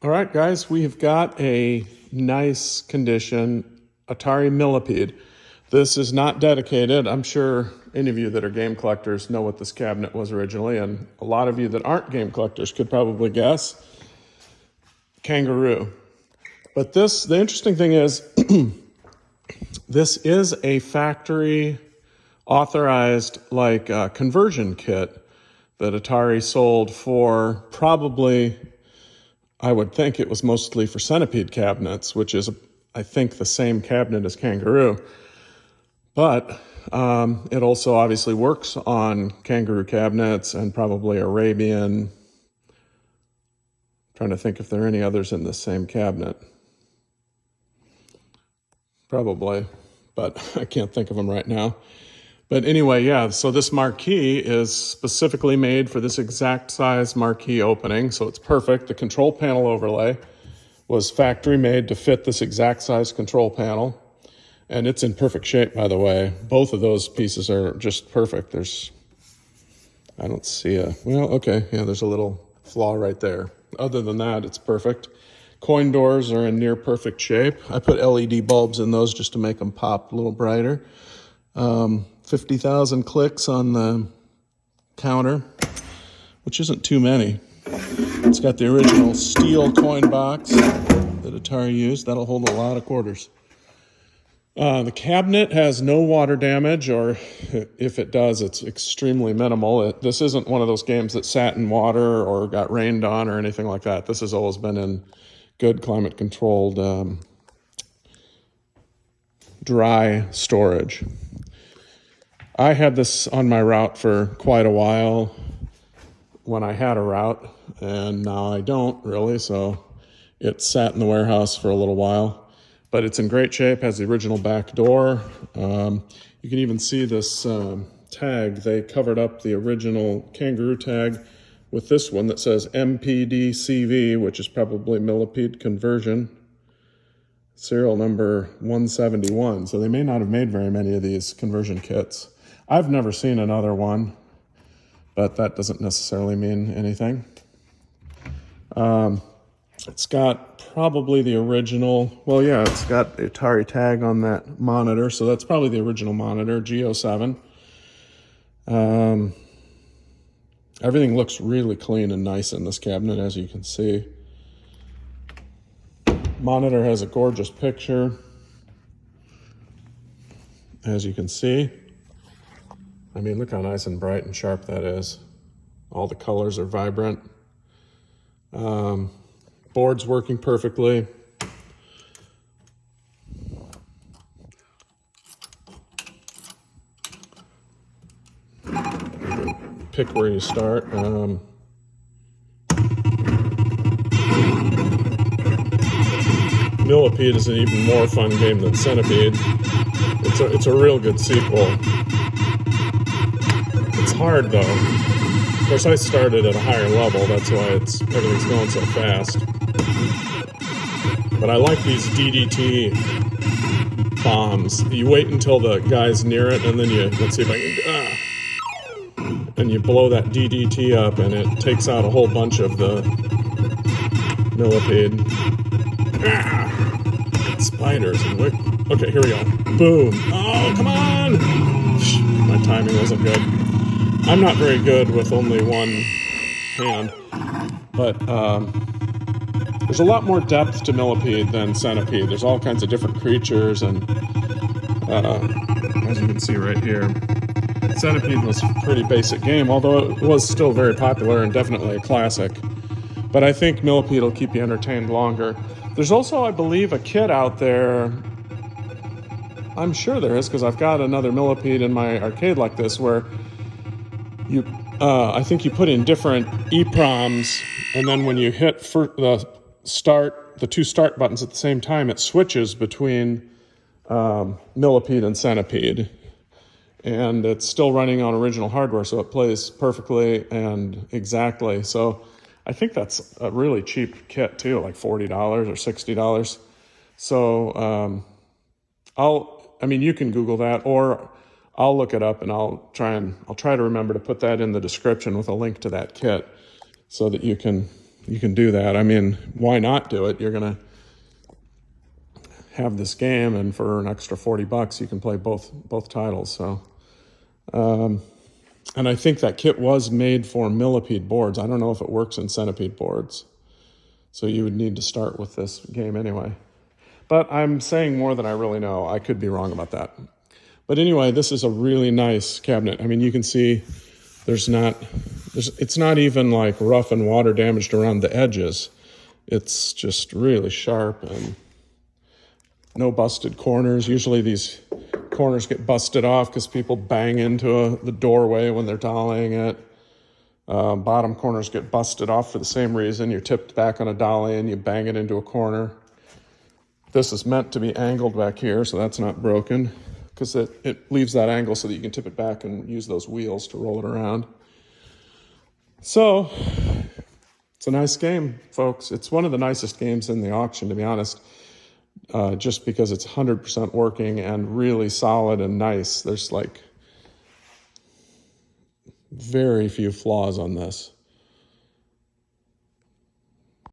All right, guys, we have got a nice condition Atari Millipede. This is not dedicated. I'm sure any of you that are game collectors know what this cabinet was originally, and a lot of you that aren't game collectors could probably guess. Kangaroo. But the interesting thing is, this is a factory authorized conversion kit that Atari sold for probably, I would think it was mostly for Centipede cabinets, which is, I think, the same cabinet as Kangaroo. But it also obviously works on Kangaroo cabinets and probably Arabian. I'm trying to think if there are any others in the same cabinet. Probably, but I can't think of them right now. But anyway, yeah, so this marquee is specifically made for this exact size marquee opening, so it's perfect. The control panel overlay was factory made to fit this exact size control panel, and it's in perfect shape, by the way. Both of those pieces are just perfect. I don't see there's a little flaw right there. Other than that, it's perfect. Coin doors are in near perfect shape. I put LED bulbs in those just to make them pop a little brighter. 50,000 clicks on the counter, which isn't too many. It's got the original steel coin box that Atari used. That'll hold a lot of quarters. The cabinet has no water damage, or if it does, it's extremely minimal. This isn't one of those games that sat in water or got rained on or anything like that. This has always been in good climate-controlled dry storage. I had this on my route for quite a while when I had a route, and now I don't really, so it sat in the warehouse for a little while. But it's in great shape, has the original back door. You can even see this tag. They covered up the original Kangaroo tag with this one that says MPD-CV, which is probably Millipede conversion, serial number 171. So they may not have made very many of these conversion kits. I've never seen another one, but that doesn't necessarily mean anything. It's got probably the original, it's got the Atari tag on that monitor, so that's probably the original monitor, G07. Everything looks really clean and nice in this cabinet, as you can see. Monitor has a gorgeous picture, as you can see. I mean, look how nice and bright and sharp that is. All the colors are vibrant. Board's working perfectly. Pick where you start. Millipede is an even more fun game than Centipede. It's a real good sequel. It's hard though. Of course, I started at a higher level. That's why everything's going so fast. But I like these DDT bombs. You wait until the guy's near it, and then let's see if I can, and you blow that DDT up, and it takes out a whole bunch of the Millipede. Spiders. Okay, here we go. Boom. Oh, come on! My timing wasn't good. I'm not very good with only one hand, but there's a lot more depth to Millipede than Centipede. There's all kinds of different creatures, and as you can see right here, Centipede was a pretty basic game, although it was still very popular and definitely a classic. But I think Millipede will keep you entertained longer. There's also, I believe, a kit out there. I'm sure there is, because I've got another Millipede in my arcade like this, where I think you put in different EPROMs, and then when you hit the two start buttons at the same time, it switches between Millipede and Centipede. And it's still running on original hardware, so it plays perfectly and exactly. So I think that's a really cheap kit too, like $40 or $60. So you can Google that, or I'll look it up and I'll try to remember to put that in the description with a link to that kit so that you can you can do that. I mean, why not do it? You're going to have this game, and for an extra $40, you can play both titles. So, and I think that kit was made for Millipede boards. I don't know if it works in Centipede boards. So you would need to start with this game anyway. But I'm saying more than I really know. I could be wrong about that. But anyway, this is a really nice cabinet. I mean, you can see it's not even like rough and water damaged around the edges. It's just really sharp and no busted corners. Usually these corners get busted off because people bang into the doorway when they're dollying it. Bottom corners get busted off for the same reason. You're tipped back on a dolly and you bang it into a corner. This is meant to be angled back here, so that's not broken, because it leaves that angle so that you can tip it back and use those wheels to roll it around. So it's a nice game, folks. It's one of the nicest games in the auction, to be honest, just because it's 100% working and really solid and nice. There's like very few flaws on this.